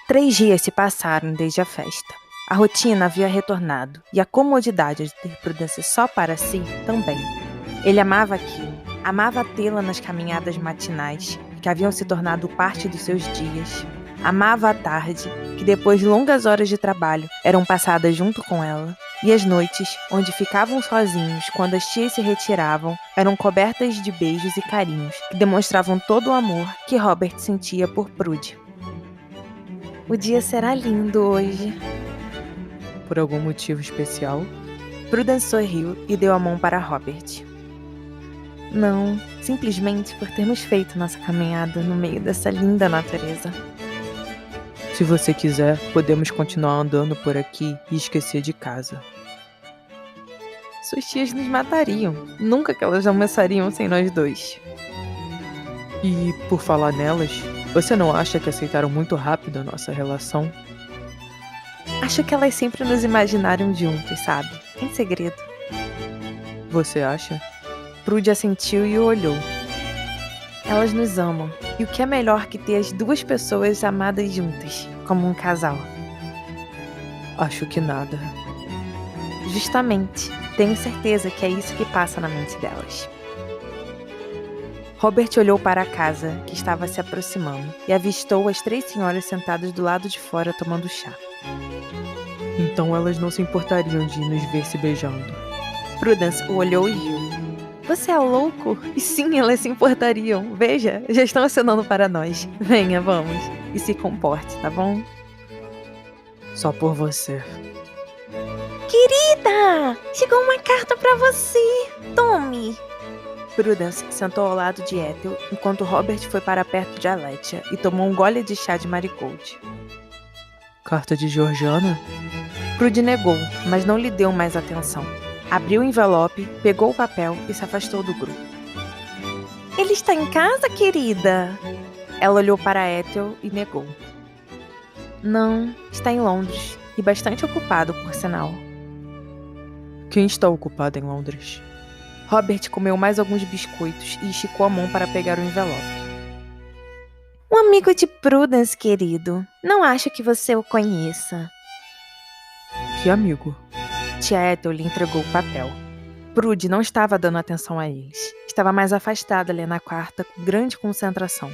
3 dias se passaram desde a festa. A rotina havia retornado, e a comodidade de ter Prudence só para si também. Ele amava aquilo, amava tê-la nas caminhadas matinais, que haviam se tornado parte dos seus dias. Amava a tarde, que depois de longas horas de trabalho, eram passadas junto com ela. E as noites, onde ficavam sozinhos quando as tias se retiravam, eram cobertas de beijos e carinhos, que demonstravam todo o amor que Robert sentia por Prude. O dia será lindo hoje. Por algum motivo especial? Prudence sorriu e deu a mão para Robert. Não, simplesmente por termos feito nossa caminhada no meio dessa linda natureza. Se você quiser, podemos continuar andando por aqui e esquecer de casa. Suas tias nos matariam. Nunca que elas almoçariam sem nós dois. E, por falar nelas, você não acha que aceitaram muito rápido a nossa relação? Acho que elas sempre nos imaginaram juntos, sabe? Em segredo. Você acha? Prude assentiu e o olhou. Elas nos amam. E o que é melhor que ter as duas pessoas amadas juntas, como um casal? Acho que nada. Justamente. Tenho certeza que é isso que passa na mente delas. Robert olhou para a casa, que estava se aproximando, e avistou as 3 senhoras sentadas do lado de fora tomando chá. Então elas não se importariam de nos ver se beijando. Prudence o olhou e riu. Você é louco? E sim, elas se importariam. Veja, já estão acenando para nós. Venha, vamos. E se comporte, tá bom? Só por você. Querida! Chegou uma carta para você. Tome! Prudence sentou ao lado de Ethel, enquanto Robert foi para perto de Aletia e tomou um gole de chá de marigold. Carta de Georgiana? Prude negou, mas não lhe deu mais atenção. Abriu o envelope, pegou o papel e se afastou do grupo. Ele está em casa, querida? Ela olhou para Ethel e negou. Não, está em Londres, e bastante ocupado, por sinal. Quem está ocupado em Londres? Robert comeu mais alguns biscoitos e esticou a mão para pegar o envelope. Um amigo de Prudence, querido. Não acho que você o conheça. Que amigo? Tia Ethel lhe entregou o papel. Prude não estava dando atenção a eles. Estava mais afastada lendo a carta com grande concentração.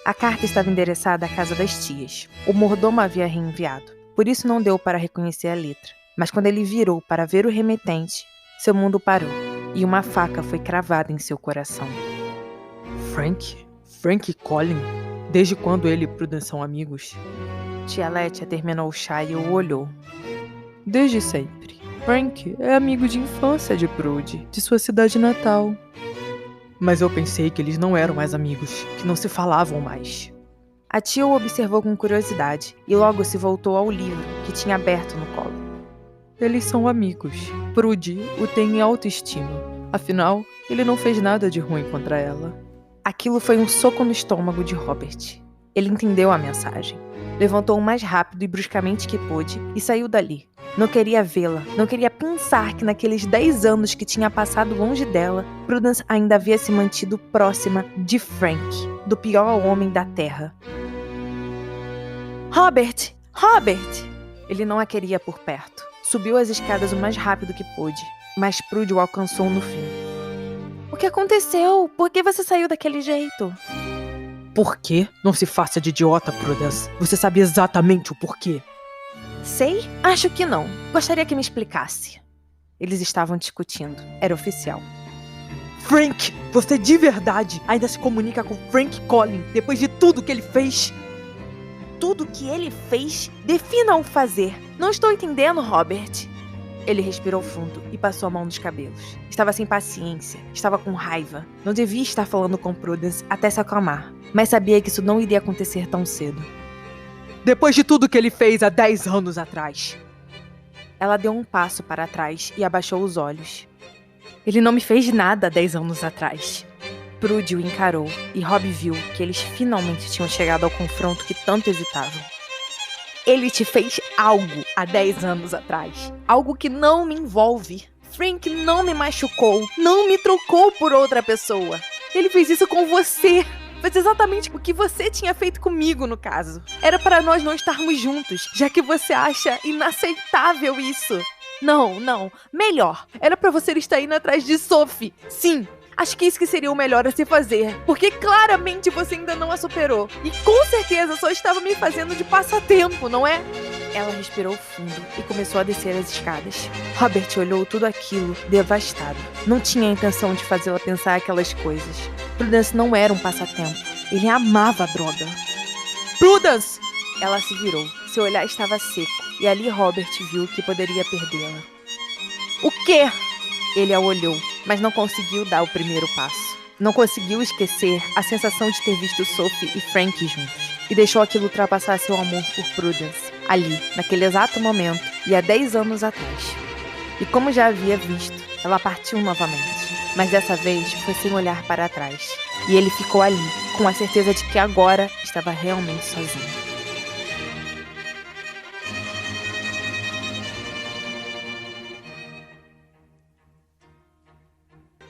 A carta estava endereçada à casa das tias. O mordomo havia reenviado. Por isso não deu para reconhecer a letra. Mas quando ele virou para ver o remetente, seu mundo parou. E uma faca foi cravada em seu coração. Frank? Frank Collin? Desde quando ele e Prudence são amigos? Tia Letia terminou o chá e o olhou. Desde sempre. Frank é amigo de infância de Prude, de sua cidade natal. Mas eu pensei que eles não eram mais amigos, que não se falavam mais. A tia o observou com curiosidade e logo se voltou ao livro que tinha aberto no colo. Eles são amigos. Prude o tem em autoestima. Afinal, ele não fez nada de ruim contra ela. Aquilo foi um soco no estômago de Robert. Ele entendeu a mensagem. Levantou o mais rápido e bruscamente que pôde e saiu dali. Não queria vê-la, não queria pensar que naqueles 10 anos que tinha passado longe dela, Prudence ainda havia se mantido próxima de Frank, do pior homem da Terra. Robert! Robert! Ele não a queria por perto. Subiu as escadas o mais rápido que pôde, mas Prude o alcançou no fim. O que aconteceu? Por que você saiu daquele jeito? Por quê? Não se faça de idiota, Prudence. Você sabe exatamente o porquê. Sei? Acho que não. Gostaria que me explicasse. Eles estavam discutindo. Era oficial. Frank! Você de verdade ainda se comunica com Frank Collin depois de tudo que ele fez? Tudo que ele fez? Defina o fazer. Não estou entendendo, Robert. Ele respirou fundo e passou a mão nos cabelos. Estava sem paciência, estava com raiva. Não devia estar falando com Prudence até se acalmar, mas sabia que isso não iria acontecer tão cedo. Depois de tudo que ele fez há 10 anos atrás. Ela deu um passo para trás e abaixou os olhos. Ele não me fez nada há 10 anos atrás. Prude o encarou e Rob viu que eles finalmente tinham chegado ao confronto que tanto evitavam. Ele te fez algo há 10 anos atrás. Algo que não me envolve. Frank não me machucou, não me trocou por outra pessoa. Ele fez isso com você. Fez exatamente o que você tinha feito comigo, no caso. Era para nós não estarmos juntos, já que você acha inaceitável isso. Não. Melhor. Era pra você estar indo atrás de Sophie. Sim. Acho que isso que seria o melhor a se fazer, porque claramente você ainda não a superou. E com certeza só estava me fazendo de passatempo, não é? Ela respirou fundo e começou a descer as escadas. Robert olhou tudo aquilo, devastado. Não tinha a intenção de fazê-la pensar aquelas coisas. Prudence não era um passatempo. Ele amava a droga. Prudence! Ela se virou. Seu olhar estava seco, e ali Robert viu que poderia perdê-la. O quê? Ele a olhou, mas não conseguiu dar o primeiro passo. Não conseguiu esquecer a sensação de ter visto Sophie e Frank juntos. E deixou aquilo ultrapassar seu amor por Prudence, ali, naquele exato momento, e há 10 anos atrás. E como já havia visto, ela partiu novamente. Mas dessa vez foi sem olhar para trás. E ele ficou ali, com a certeza de que agora estava realmente sozinho.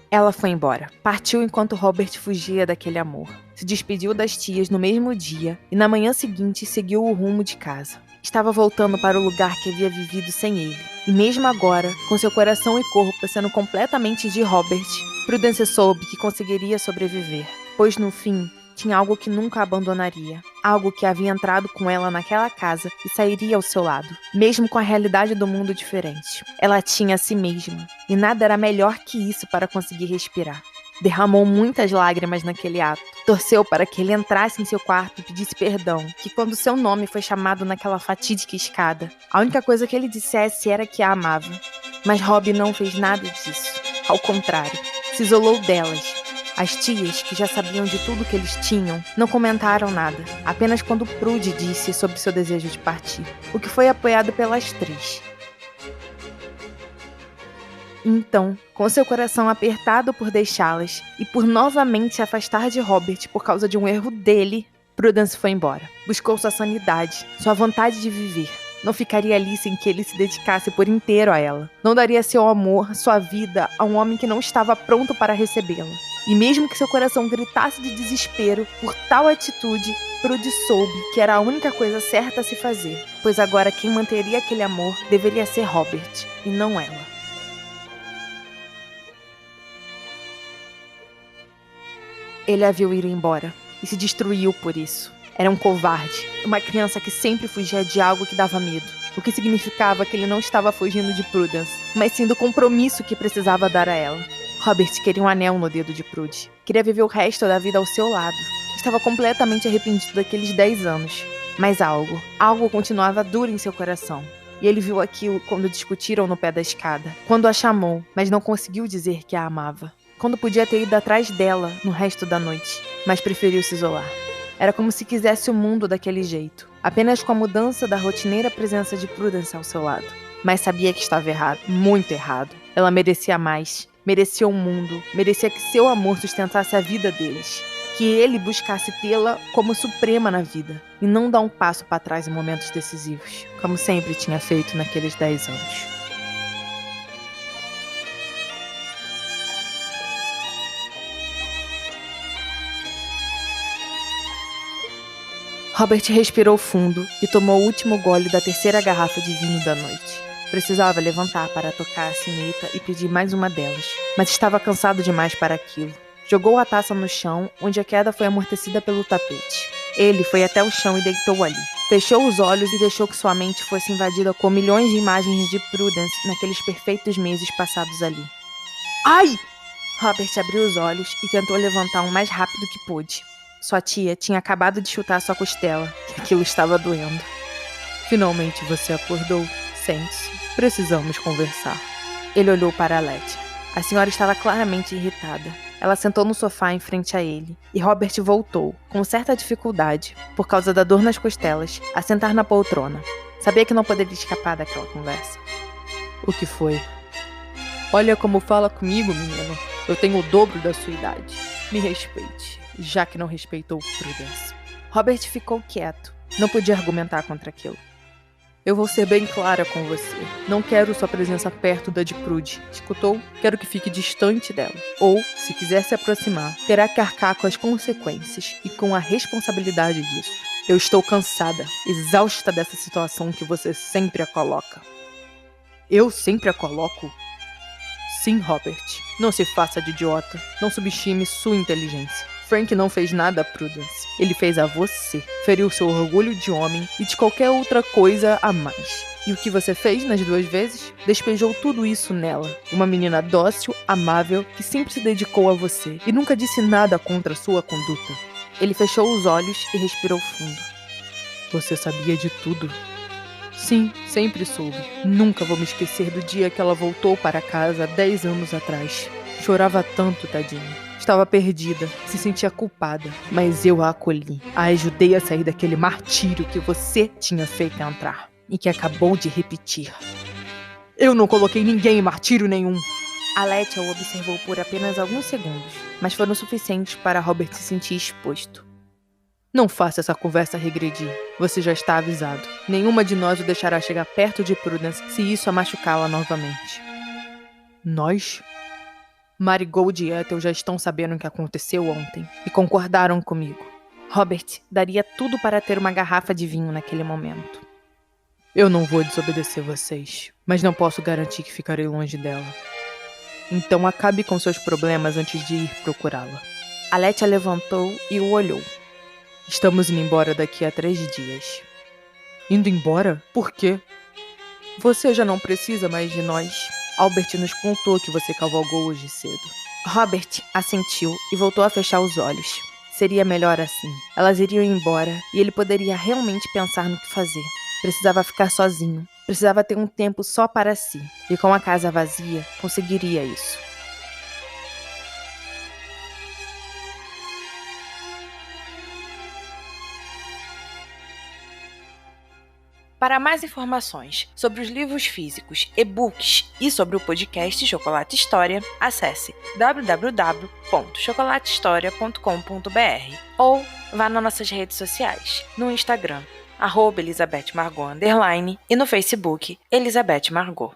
Ela foi embora. Partiu enquanto Robert fugia daquele amor. Se despediu das tias no mesmo dia e na manhã seguinte seguiu o rumo de casa. Estava voltando para o lugar que havia vivido sem ele. E mesmo agora, com seu coração e corpo sendo completamente de Robert, Prudence soube que conseguiria sobreviver. Pois no fim, tinha algo que nunca abandonaria. Algo que havia entrado com ela naquela casa e sairia ao seu lado, mesmo com a realidade do mundo diferente. Ela tinha a si mesma, e nada era melhor que isso para conseguir respirar. Derramou muitas lágrimas naquele ato. Torceu para que ele entrasse em seu quarto e pedisse perdão, que quando seu nome foi chamado naquela fatídica escada, a única coisa que ele dissesse era que a amava. Mas Rob não fez nada disso. Ao contrário, se isolou delas. As tias, que já sabiam de tudo que eles tinham, não comentaram nada, apenas quando Prudy disse sobre seu desejo de partir, o que foi apoiado pelas 3. Então, com seu coração apertado por deixá-las e por novamente se afastar de Robert por causa de um erro dele, Prudence foi embora. Buscou sua sanidade, sua vontade de viver. Não ficaria ali sem que ele se dedicasse por inteiro a ela. Não daria seu amor, sua vida, a um homem que não estava pronto para recebê-la. E mesmo que seu coração gritasse de desespero por tal atitude, Prudy soube que era a única coisa certa a se fazer, pois agora quem manteria aquele amor deveria ser Robert, e não ela. Ele a viu ir embora, e se destruiu por isso. Era um covarde, uma criança que sempre fugia de algo que dava medo, o que significava que ele não estava fugindo de Prudence, mas sim do compromisso que precisava dar a ela. Robert queria um anel no dedo de Prudy. Queria viver o resto da vida ao seu lado. Estava completamente arrependido daqueles 10 anos. Mas algo continuava duro em seu coração. E ele viu aquilo quando discutiram no pé da escada. Quando a chamou, mas não conseguiu dizer que a amava. Quando podia ter ido atrás dela no resto da noite, mas preferiu se isolar. Era como se quisesse o mundo daquele jeito. Apenas com a mudança da rotineira presença de Prudence ao seu lado. Mas sabia que estava errado, muito errado. Ela merecia mais. Merecia um mundo, merecia que seu amor sustentasse a vida deles. Que ele buscasse tê-la como suprema na vida. E não dar um passo para trás em momentos decisivos, como sempre tinha feito naqueles 10 anos. Robert respirou fundo e tomou o último gole da 3ª garrafa de vinho da noite. Precisava levantar para tocar a sineta e pedir mais uma delas, mas estava cansado demais para aquilo. Jogou a taça no chão, onde a queda foi amortecida pelo tapete. Ele foi até o chão e deitou ali. Fechou os olhos e deixou que sua mente fosse invadida com milhões de imagens de Prudence naqueles perfeitos meses passados ali. Ai! Robert abriu os olhos e tentou levantar o mais rápido que pôde. Sua tia tinha acabado de chutar sua costela, e aquilo estava doendo. Finalmente você acordou. Sente-se. Precisamos conversar. Ele olhou para Letty. A senhora estava claramente irritada. Ela sentou no sofá em frente a ele, e Robert voltou, com certa dificuldade, por causa da dor nas costelas, a sentar na poltrona. Sabia que não poderia escapar daquela conversa. O que foi? Olha como fala comigo, menino. Eu tenho o dobro da sua idade. Me respeite, já que não respeitou Prudence. Robert ficou quieto. Não podia argumentar contra aquilo. Eu vou ser bem clara com você. Não quero sua presença perto da de Prude. Escutou? Quero que fique distante dela. Ou, se quiser se aproximar, terá que arcar com as consequências e com a responsabilidade disso. Eu estou cansada, exausta dessa situação que você sempre a coloca. Eu sempre a coloco? Sim, Robert. Não se faça de idiota. Não subestime sua inteligência. Frank não fez nada a Prudence. Ele fez a você. Feriu seu orgulho de homem e de qualquer outra coisa a mais. E o que você fez nas 2 vezes? Despejou tudo isso nela. Uma menina dócil, amável, que sempre se dedicou a você e nunca disse nada contra sua conduta. Ele fechou os olhos e respirou fundo. Você sabia de tudo? Sim, sempre soube. Nunca vou me esquecer do dia que ela voltou para casa 10 anos atrás. Chorava tanto, tadinha. Estava perdida, se sentia culpada, mas eu a acolhi. A ajudei a sair daquele martírio que você tinha feito entrar e que acabou de repetir. Eu não coloquei ninguém em martírio nenhum. Aletia o observou por apenas alguns segundos, mas foram suficientes para Robert se sentir exposto. Não faça essa conversa regredir. Você já está avisado. Nenhuma de nós o deixará chegar perto de Prudence se isso a machucá-la novamente. Nós? Marigold e Ethel já estão sabendo o que aconteceu ontem e concordaram comigo. Robert daria tudo para ter uma garrafa de vinho naquele momento. Eu não vou desobedecer vocês, mas não posso garantir que ficarei longe dela. Então acabe com seus problemas antes de ir procurá-la. Aletia levantou e o olhou. Estamos indo embora daqui a 3 dias. Indo embora? Por quê? Você já não precisa mais de nós. Albert nos contou que você cavalgou hoje cedo. Robert assentiu e voltou a fechar os olhos. Seria melhor assim. Elas iriam embora e ele poderia realmente pensar no que fazer. Precisava ficar sozinho. Precisava ter um tempo só para si. E com a casa vazia, conseguiria isso. Para mais informações sobre os livros físicos, e-books e sobre o podcast Chocolate História, acesse www.chocolatehistoria.com.br ou vá nas nossas redes sociais, no Instagram, @ElisabethMargot_ e no Facebook, Elizabeth Margot.